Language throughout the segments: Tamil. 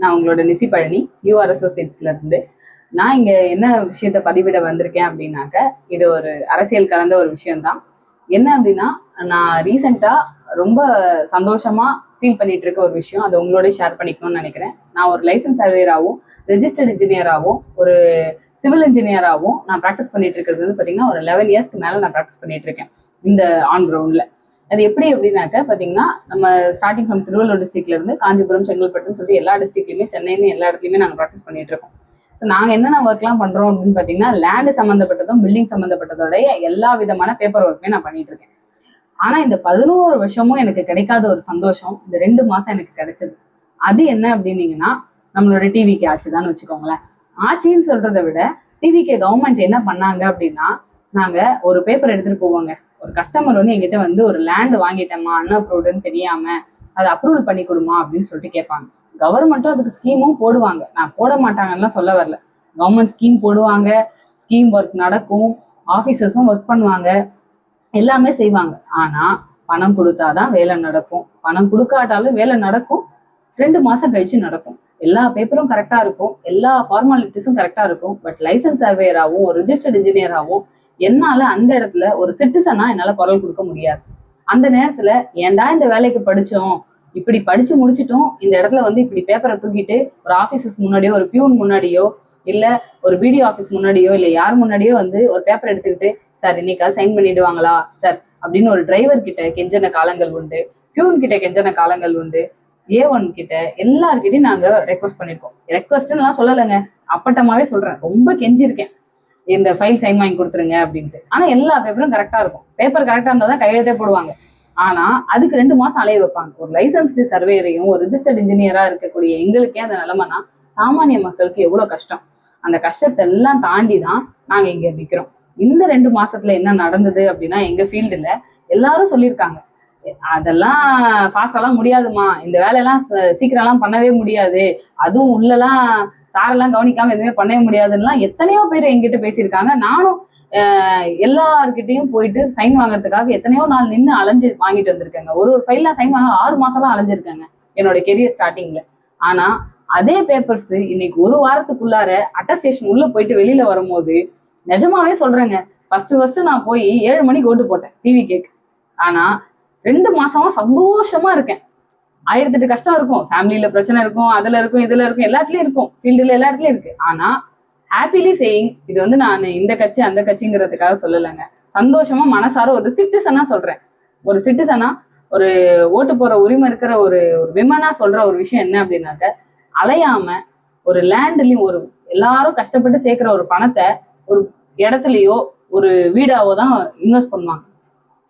நான் உங்களோட நிசி பழனி யூஆர் அசோசியேட்ஸ்ல இருந்து. நான் இங்க என்ன விஷயத்த பதிவிட வந்திருக்கேன் அப்படின்னாக்க, இது ஒரு அரசியல் கலந்த ஒரு விஷயம்தான். என்ன அப்படின்னா, நான் ரீசெண்டா ரொம்ப சந்தோஷமா ஃபீல் பண்ணிட்டு இருக்க ஒரு விஷயம், அதை உங்களோட ஷேர் பண்ணிக்கணும்னு நினைக்கிறேன். நான் ஒரு லைசன்ஸ் சர்வேயராகவும் ரெஜிஸ்டர்ட் இன்ஜினியராகவும் ஒரு சிவில் இன்ஜினியராகவும் நான் ப்ராக்டிஸ் பண்ணிட்டு இருக்கிறது வந்து பார்த்தீங்கன்னா ஒரு 11 இயர்ஸ்க்கு மேலே நான் ப்ராக்டிஸ் பண்ணிட்டு இருக்கேன் இந்த ஆன் கிரவுண்ட்ல. அது எப்படி அப்படின்னாக்க பார்த்தீங்கன்னா, நம்ம ஸ்டார்டிங் ஃப்ரம் திருவள்ளூர் டிஸ்ட்ரிக்ட்ல இருந்து காஞ்சிபுரம், செங்கல்பட்டுன்னு சொல்லி எல்லா டிஸ்ட்ரிக்ட்லையுமே, சென்னைன்னு எல்லா இடத்துலையுமே நாங்கள் ப்ராக்டிஸ் பண்ணிட்டு இருக்கோம். ஸோ நாங்கள் என்னென்ன ஒர்க்லாம் பண்ணுறோம் அப்படின்னு பார்த்தீங்கன்னா, லேண்டு சம்மந்தப்பட்டதும் பில்டிங் சம்மந்தப்பட்டதோடைய எல்லா விதமான பேப்பர் ஒர்க்குமே நான் பண்ணிட்டு இருக்கேன். ஆனால் இந்த 11 வருஷமும் எனக்கு கிடைக்காத ஒரு சந்தோஷம் இந்த 2 மாதம் எனக்கு கிடைச்சது. அது என்ன அப்படின்னீங்கன்னா, நம்மளோட டிவிகே ஆட்சி தான் வச்சுக்கோங்களேன். ஆட்சின்னு சொல்றதை விட டிவிகே கவர்மெண்ட் என்ன பண்ணாங்க அப்படின்னா, நாங்கள் ஒரு பேப்பர் எடுத்துகிட்டு போவாங்க. ஒரு கஸ்டமர் வந்து எங்கிட்ட வந்து ஒரு லேண்ட் வாங்கிட்டேம்மா அன்அப்ரூவ்டுன்னு தெரியாம அதை அப்ரூவல் பண்ணி கொடுமா அப்படின்னு சொல்லிட்டு கேட்பாங்க. கவர்மெண்ட்டும் அதுக்கு ஸ்கீமும் போடுவாங்க, நான் போட மாட்டாங்கன்னு சொல்ல வரல. கவர்மெண்ட் ஸ்கீம் போடுவாங்க, ஸ்கீம் ஒர்க் நடக்கும், ஆஃபீஸர்ஸும் ஒர்க் பண்ணுவாங்க, எல்லாமே செய்வாங்க. ஆனா பணம் கொடுத்தாதான் வேலை நடக்கும். பணம் கொடுக்காட்டாலும் வேலை நடக்கும், 2 மாசம் கழிச்சு நடக்கும். எல்லா பேப்பரும் கரெக்டா இருக்கும், எல்லா ஃபார்மாலிட்டிஸும் கரெக்டா இருக்கும். பட் லைசன்ஸ் சர்வேயராகவும் ஒரு ரிஜிஸ்டர்ட் இன்ஜினியராகவும் என்னால அந்த இடத்துல ஒரு சிட்டிசனா என்னால குரல் கொடுக்க முடியாது. அந்த நேரத்துல ஏன்டா இந்த வேலைக்கு படிச்சோம், இப்படி படிச்சு முடிச்சிட்டோம், இந்த இடத்துல வந்து இப்படி பேப்பரை தூக்கிட்டு ஒரு ஆபீசர்ஸ் முன்னாடியோ, ஒரு பியூன் முன்னாடியோ, இல்ல ஒரு பிடிஓ ஆஃபீஸ் முன்னாடியோ, இல்ல யார் முன்னாடியோ வந்து ஒரு பேப்பர் எடுத்துக்கிட்டு, சார் இன்னைக்காவது சைன் பண்ணிடுவாங்களா சார் அப்படின்னு ஒரு டிரைவர் கிட்ட கெஞ்சன காலங்கள் உண்டு, பியூன் கிட்ட கெஞ்சன காலங்கள் உண்டு, A1 கிட்ட எல்லார்கிட்டையும் நாங்க ரெக்வஸ்ட் பண்ணிருக்கோம். ரெக்வஸ்ட்லாம் சொல்லலைங்க, அப்பட்டமாவே சொல்றேன், ரொம்ப கெஞ்சிருக்கேன், இந்த ஃபைல் சைன் வாங்கி கொடுத்துருங்க அப்படின்ட்டு. ஆனா எல்லா பேப்பரும் கரெக்டா இருக்கும். பேப்பர் கரெக்டா இருந்தா தான் கையெழுத்தே போடுவாங்க. ஆனா அதுக்கு 2 மாசம் அலைய வைப்பாங்க. ஒரு லைசன்ஸ்டு சர்வேயரையும் ஒரு ரிஜிஸ்டர்ட் இன்ஜினியரா இருக்கக்கூடிய எங்களுக்கே அந்த நிலைமைனா சாமானிய மக்களுக்கு எவ்வளவு கஷ்டம். அந்த கஷ்டத்தை எல்லாம் தாண்டி தான் நாங்க இங்க நிக்கிறோம். இந்த 2 மாசத்துல என்ன நடந்தது அப்படின்னா, எங்க ஃபீல்டுல எல்லாரும் சொல்லியிருக்காங்க, அதெல்லாம் ஃபாஸ்டாலாம் முடியாதுமா, இந்த வேலையெல்லாம் சீக்கிரம்லாம் பண்ணவே முடியாது, அதுவும் உள்ளெல்லாம் சாரெல்லாம் கவனிக்காம எதுவுமே பண்ணவே முடியாதுன்னா எத்தனையோ பேர் என்கிட்ட பேசியிருக்காங்க. நானும் எல்லார்கிட்டையும் போயிட்டு சைன் வாங்குறதுக்காக எத்தனையோ நாள் நின்று அலைஞ்சு வாங்கிட்டு வந்திருக்கேங்க. ஒரு ஃபைல்லாம் சைன் வாங்க 6 மாசம்லாம் அலைஞ்சிருக்கேங்க என்னோட கெரியர் ஸ்டார்டிங்ல. ஆனா அதே பேப்பர்ஸ் இன்னைக்கு ஒரு வாரத்துக்குள்ளார அட்டஸ்டேஷன் உள்ள போயிட்டு வெளியில வரும்போது, நிஜமாவே சொல்றேங்க, ஃபர்ஸ்ட் நான் போய் 7 மணிக்கு ஓட்டு போட்டேன் டிவிகேக்கு. ஆனா 2 மாசமா சந்தோஷமா இருக்கேன். 1008 கஷ்டம் இருக்கும், ஃபேமிலியில பிரச்சனை இருக்கும், அதுல இருக்கும், இதுல இருக்கும், எல்லாத்துலயும் இருக்கும், ஃபீல்டுல எல்லா இடத்துலயும் இருக்கு. ஆனா ஹாப்பிலி சேயிங், இது வந்து நான் இந்த கட்சி அந்த கட்சிங்கிறதுக்காக சொல்லலைங்க, சந்தோஷமா மனசார ஒரு சிட்டிசனா சொல்றேன். ஒரு சிட்டிசனா, ஒரு ஓட்டு போற உரிமை இருக்கிற ஒரு விமனா சொல்ற ஒரு விஷயம் என்ன அப்படின்னாக்க, அலையாம ஒரு லேண்ட்லயும் ஒரு எல்லாரும் கஷ்டப்பட்டு சேர்க்கிற ஒரு பணத்தை ஒரு இடத்துலயோ ஒரு வீடாவோ தான் இன்வெஸ்ட் பண்ணுவாங்க.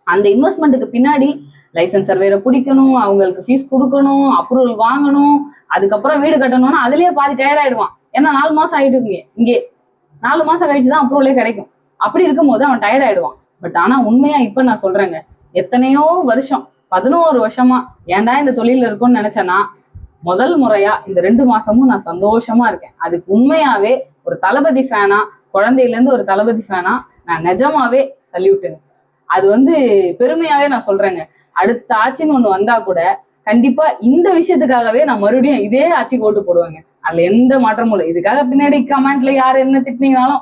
அந்த இன்வெஸ்ட்மெண்ட்டுக்கு பின்னாடி லைசன்ஸ் சர்வேரை பிடிக்கணும், அவங்களுக்கு ஃபீஸ் கொடுக்கணும், அப்ரூவல் வாங்கணும், அதுக்கப்புறம் வீடு கட்டணும்னா அதுலயே பாதி டயர்ட் ஆயிடுவான். ஏன்னா 4 மாசம் ஆயிட்டு இங்கே 4 மாசம் கழிச்சுதான் அப்ரூவலே கிடைக்கும். அப்படி இருக்கும் போது அவன் டயர்ட் ஆயிடுவான். பட் ஆனா உண்மையா இப்ப நான் சொல்றேங்க, எத்தனையோ வருஷம் 11 வருஷமா ஏன்டா இந்த தொழில இருக்கும்னு நினைச்சேன்னா, முதல் முறையா இந்த 2 மாசமும் நான் சந்தோஷமா இருக்கேன். அதுக்கு உண்மையாவே ஒரு தளபதி ஃபேனா, குழந்தையில இருந்து ஒரு தளபதி ஃபேனா நான் நிஜமாவே சல்யூட்டுங்க. அது வந்து பெருமையாவே நான் சொல்றேங்க. அடுத்த ஆட்சின்னு ஒண்ணு வந்தா கூட கண்டிப்பா இந்த விஷயத்துக்காகவே நான் மறுபடியும் இதே ஆட்சிக்கு ஓட்டு போடுவேங்க. அதுல எந்த மாற்றமும் இல்லை. இதுக்காக பின்னாடி கமெண்ட்ல யாரு என்ன திட்டினீங்கனாலும்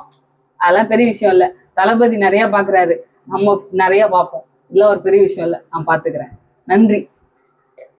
அதெல்லாம் பெரிய விஷயம் இல்லை. தளபதி நிறைய பாக்குறாரு, நம்ம நிறைய பார்ப்போம், இல்ல ஒரு பெரிய விஷயம் இல்லை, நான் பாத்துக்கிறேன். நன்றி.